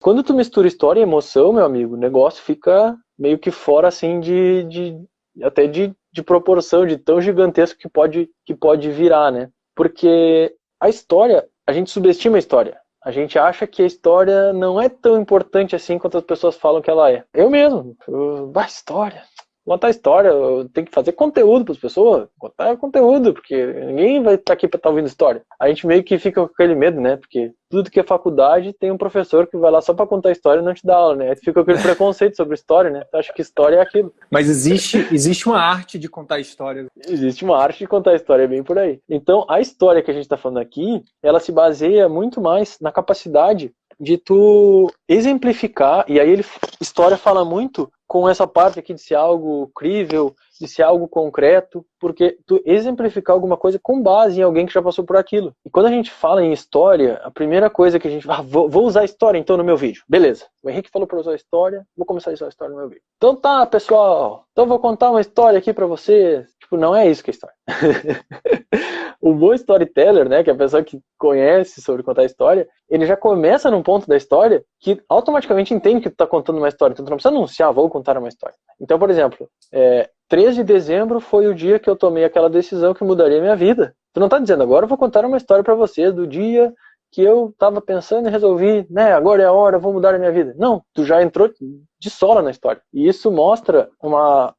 quando tu mistura história e emoção, meu amigo, o negócio fica meio que fora, assim, até de proporção, de tão gigantesco que pode virar, né? Porque a história, a gente subestima a história. A gente acha que a história não é tão importante assim quanto as pessoas falam que ela é. Eu mesmo, história. Contar história, tem que fazer conteúdo para as pessoas, contar conteúdo, porque ninguém vai estar aqui para estar ouvindo história. A gente meio que fica com aquele medo, né? Porque tudo que é faculdade tem um professor que vai lá só para contar história e não te dá aula, né? Aí fica com aquele preconceito sobre história, né? Tu acha que história é aquilo. Mas existe uma arte de contar história. Existe uma arte de contar história, é bem por aí. Então, a história que a gente está falando aqui, ela se baseia muito mais na capacidade de tu exemplificar, e aí história fala muito com essa parte aqui de ser algo crível, de ser algo concreto, porque tu exemplificar alguma coisa com base em alguém que já passou por aquilo. E quando a gente fala em história, a primeira coisa que a gente... vou usar a história então no meu vídeo. Beleza, o Henrique falou para usar a história, vou começar a usar a história no meu vídeo. Então tá, pessoal, então vou contar uma história aqui para vocês. Tipo, não é isso que é história. O bom storyteller, né, que é a pessoa que conhece sobre contar história, ele já começa num ponto da história que automaticamente entende que tu tá contando uma história. Então tu não precisa anunciar, vou contar uma história. Então, por exemplo, 3 de dezembro foi o dia que eu tomei aquela decisão que mudaria a minha vida. Tu não tá dizendo, agora eu vou contar uma história pra vocês do dia que eu tava pensando e resolvi, né, agora é a hora, vou mudar a minha vida. Não, tu já entrou de sola na história. E isso mostra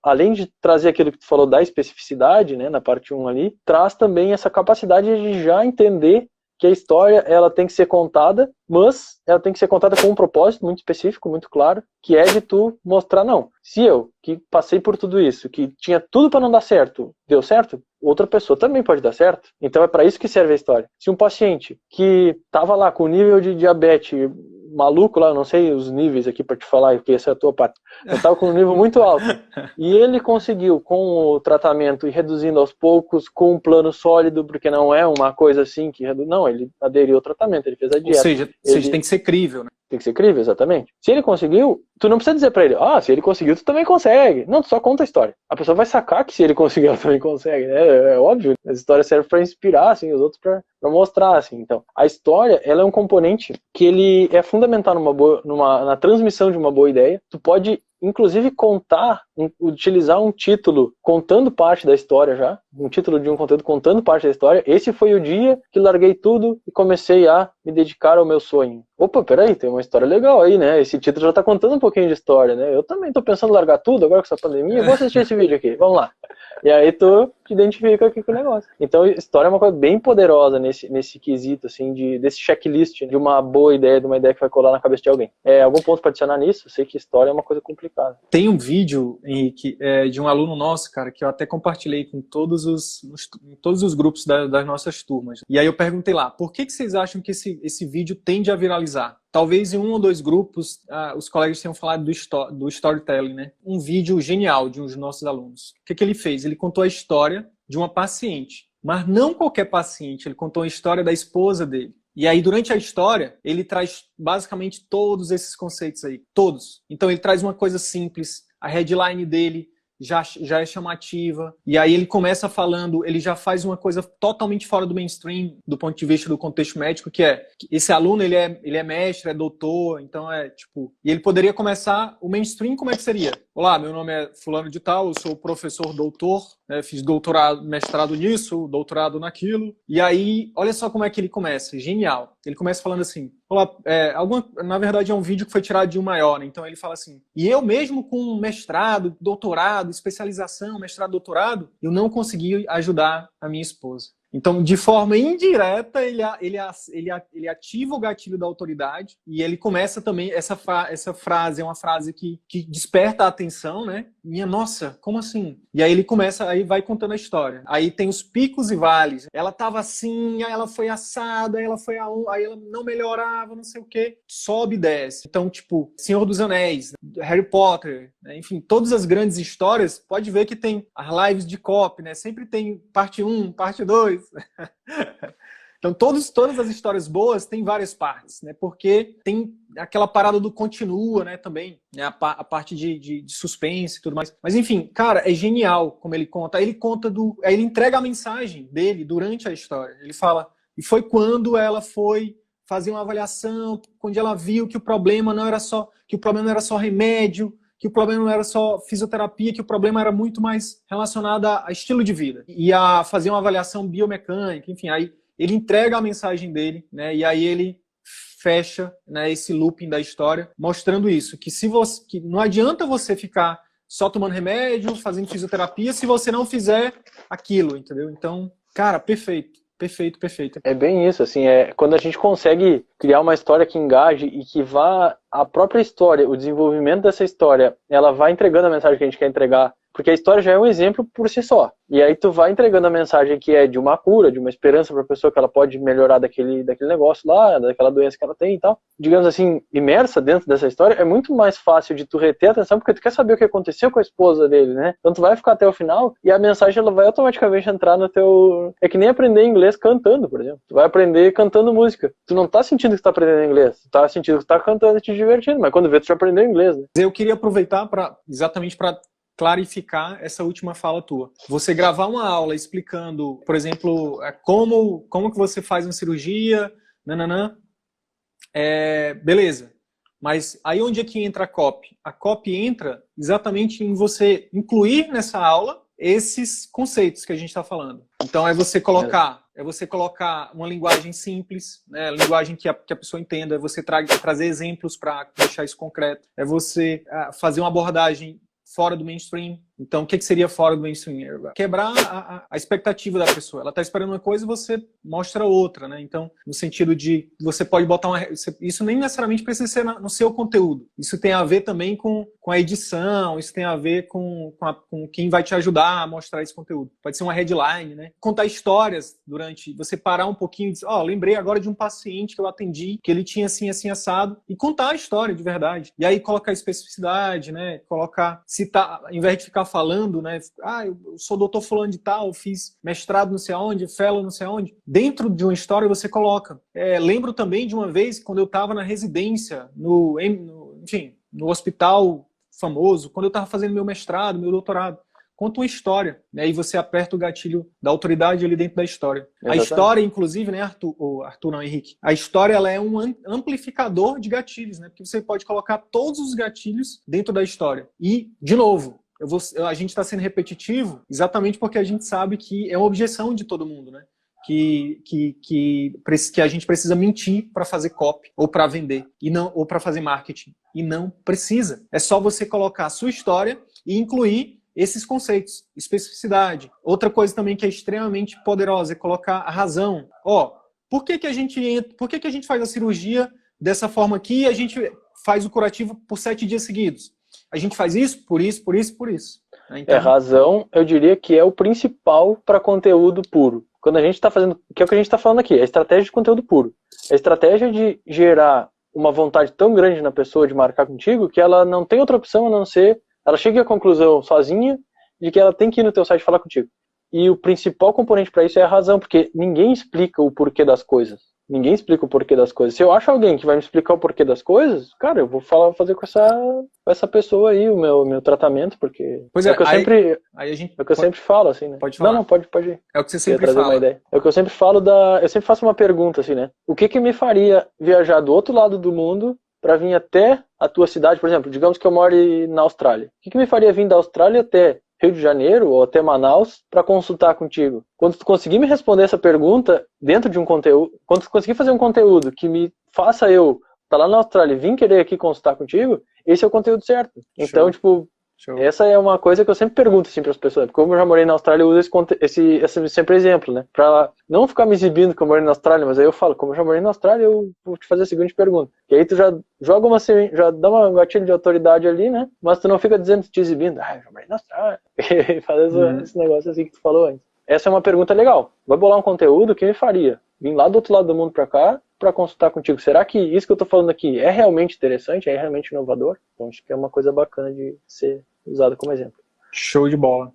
além de trazer aquilo que tu falou da especificidade, né, na parte 1 ali, traz também essa capacidade de já entender que a história, ela tem que ser contada, mas ela tem que ser contada com um propósito muito específico, muito claro, que é de tu mostrar, não, se eu, que passei por tudo isso, que tinha tudo para não dar certo, deu certo, outra pessoa também pode dar certo. Então é para isso que serve a história. Se um paciente que estava lá com nível de diabetes maluco lá, eu não sei os níveis aqui para te falar, porque essa é a tua parte, eu estava com um nível muito alto, e ele conseguiu, com o tratamento e reduzindo aos poucos, com um plano sólido, porque não é uma coisa assim que reduz, não, ele aderiu ao tratamento, ele fez a dieta. Ou seja, tem que ser crível, né? Tem que ser crível, exatamente. Se ele conseguiu, tu não precisa dizer pra ele, se ele conseguiu, tu também consegue. Não, tu só conta a história. A pessoa vai sacar que se ele conseguiu, ela também consegue, né? É óbvio. As histórias servem pra inspirar, assim, os outros pra mostrar, assim. Então, a história, ela é um componente que ele é fundamental na transmissão de uma boa ideia. Tu pode, inclusive, utilizar um título contando parte da história já, um título de um conteúdo contando parte da história. Esse foi o dia que larguei tudo e comecei a me dedicar ao meu sonho. Opa, peraí, tem uma história legal aí, né? Esse título já tá contando um pouquinho de história, né? Eu também tô pensando em largar tudo agora com essa pandemia, vou assistir esse vídeo aqui, vamos lá. E aí tu te identifica aqui com o negócio. Então, história é uma coisa bem poderosa nesse quesito, assim, desse checklist de uma boa ideia, de uma ideia que vai colar na cabeça de alguém. Algum ponto para adicionar nisso? Eu sei que história é uma coisa complicada. Tem um vídeo, Henrique, de um aluno nosso, cara, que eu até compartilhei com todos os grupos das nossas turmas. E aí eu perguntei lá, por que vocês acham que esse vídeo tende a viralizar? Talvez em 1 ou 2 grupos os colegas tenham falado do storytelling, né? Um vídeo genial de um dos nossos alunos. O que ele fez? Ele contou a história de uma paciente, mas não qualquer paciente, ele contou a história da esposa dele. E aí, durante a história, ele traz basicamente todos esses conceitos aí, todos. Então, ele traz uma coisa simples, a headline dele já é chamativa, e aí ele começa falando, ele já faz uma coisa totalmente fora do mainstream, do ponto de vista do contexto médico, que é, esse aluno, ele é mestre, é doutor, então e ele poderia começar, o mainstream como é que seria? Olá, meu nome é fulano de tal, eu sou professor doutor, né, fiz doutorado, mestrado nisso, doutorado naquilo, e aí, olha só como é que ele começa, genial. Ele começa falando assim, olá, na verdade é um vídeo que foi tirado de um maior, né? Então ele fala assim, e eu mesmo com mestrado, doutorado, especialização, mestrado, doutorado, eu não consegui ajudar a minha esposa. Então, de forma indireta, ele ativa o gatilho da autoridade e ele começa também, essa frase é uma frase que desperta a atenção, né? Nossa, como assim? E aí ele começa, aí vai contando a história. Aí tem os picos e vales. Ela tava assim, aí ela foi assada, aí ela não melhorava, não sei o quê. Sobe e desce. Então, tipo, Senhor dos Anéis, Harry Potter, né? Enfim, todas as grandes histórias, pode ver que tem as lives de copy, né? Sempre tem parte 1, parte 2. Então, todas as histórias boas têm várias partes, né? Porque tem aquela parada do continua, né? Também, né? A parte de suspense e tudo mais. Mas, enfim, cara, é genial como ele conta. Aí ele entrega a mensagem dele durante a história. Ele fala, e foi quando ela foi fazia uma avaliação, onde ela viu que o problema não era só remédio, que o problema não era só fisioterapia, que o problema era muito mais relacionado a estilo de vida. E a fazer uma avaliação biomecânica, enfim, aí ele entrega a mensagem dele, né? E aí ele fecha, né, esse looping da história, mostrando isso, que não adianta você ficar só tomando remédio, fazendo fisioterapia, se você não fizer aquilo, entendeu? Então, cara, perfeito. Perfeito, perfeito. É bem isso, assim, quando a gente consegue criar uma história que engaje e que vá, a própria história, o desenvolvimento dessa história, ela vai entregando a mensagem que a gente quer entregar, porque a história já é um exemplo por si só. E aí tu vai entregando a mensagem que é de uma cura, de uma esperança para a pessoa que ela pode melhorar daquele negócio lá, daquela doença que ela tem e tal. Digamos assim, imersa dentro dessa história, é muito mais fácil de tu reter a atenção, porque tu quer saber o que aconteceu com a esposa dele, né? Então tu vai ficar até o final e a mensagem ela vai automaticamente entrar no teu... É que nem aprender inglês cantando, por exemplo. Tu vai aprender cantando música. Tu não tá sentindo que tu tá aprendendo inglês, tu tá sentindo que tu tá cantando e te divertindo, mas quando vê tu já aprendeu inglês, né? Eu queria aproveitar exatamente para clarificar essa última fala tua. Você gravar uma aula explicando, por exemplo, como que você faz uma cirurgia, nananã, beleza. Mas aí onde é que entra a copy? A copy entra exatamente em você incluir nessa aula esses conceitos que a gente está falando. Então é você colocar uma linguagem simples, né, linguagem que a pessoa entenda, é você trazer exemplos para deixar isso concreto, é você fazer uma abordagem fora do mainstream. Então, o que seria fora do mainstream? Quebrar a expectativa da pessoa. Ela está esperando uma coisa e você mostra outra, né? Então, no sentido de você pode botar isso nem necessariamente precisa ser no seu conteúdo. Isso tem a ver também com a edição, isso tem a ver com quem vai te ajudar a mostrar esse conteúdo. Pode ser uma headline, né? Contar histórias durante... Você parar um pouquinho e dizer, lembrei agora de um paciente que eu atendi, que ele tinha assim, assim, assado, e contar a história de verdade. E aí colocar especificidade, né? Citar, ao invés de ficar falando, né? Eu sou doutor fulano de tal, fiz mestrado não sei aonde, fellow não sei aonde. Dentro de uma história você coloca. Lembro também de uma vez, quando eu estava na residência, no hospital famoso, quando eu estava fazendo meu mestrado, meu doutorado. Conta uma história, né? E você aperta o gatilho da autoridade ali dentro da história. Exatamente. A história, inclusive, né, Henrique? A história ela é um amplificador de gatilhos, né? Porque você pode colocar todos os gatilhos dentro da história. E, de novo, a gente está sendo repetitivo exatamente porque a gente sabe que é uma objeção de todo mundo, né? Que a gente precisa mentir para fazer copy ou para vender ou para fazer marketing. E não precisa. É só você colocar a sua história e incluir esses conceitos, especificidade. Outra coisa também que é extremamente poderosa é colocar a razão. Por que a gente faz a cirurgia dessa forma aqui e a gente faz o curativo por 7 dias seguidos? A gente faz isso, por isso, por isso, por isso. Então... razão, eu diria que é o principal para conteúdo puro. Quando a gente está fazendo, que é o que a gente está falando aqui, é a estratégia de conteúdo puro. É a estratégia de gerar uma vontade tão grande na pessoa de marcar contigo que ela não tem outra opção a não ser, ela chega à conclusão sozinha de que ela tem que ir no teu site falar contigo. E o principal componente para isso é a razão, porque ninguém explica o porquê das coisas. Ninguém explica o porquê das coisas. Se eu acho alguém que vai me explicar o porquê das coisas, cara, eu vou fazer com essa pessoa aí o meu tratamento, porque pois é o que eu sempre falo, assim, né? Pode falar. Não, pode ir. É o que você sempre fala. Uma ideia. É o que eu sempre falo eu sempre faço uma pergunta, assim, né? O que me faria viajar do outro lado do mundo para vir até a tua cidade, por exemplo, digamos que eu moro na Austrália. O que me faria vir da Austrália até Rio de Janeiro ou até Manaus para consultar contigo? Quando tu conseguir me responder essa pergunta dentro de um conteúdo, quando tu conseguir fazer um conteúdo que me faça eu estar lá na Austrália e vir querer aqui consultar contigo, esse é o conteúdo certo. Então, essa é uma coisa que eu sempre pergunto assim para as pessoas. Porque como eu já morei na Austrália, eu uso esse sempre exemplo, né? Para não ficar me exibindo que eu morei na Austrália, mas aí eu falo, como eu já morei na Austrália, eu vou te fazer a seguinte pergunta. E aí tu já joga já dá uma gatilho de autoridade ali, né? Mas tu não fica dizendo, te exibindo, eu já morei na Austrália. E faz esse negócio assim que tu falou antes. Essa é uma pergunta legal. Vai bolar um conteúdo que me faria vir lá do outro lado do mundo para cá para consultar contigo. Será que isso que eu tô falando aqui é realmente interessante? É realmente inovador? Então acho que é uma coisa bacana de ser usado como exemplo. Show de bola.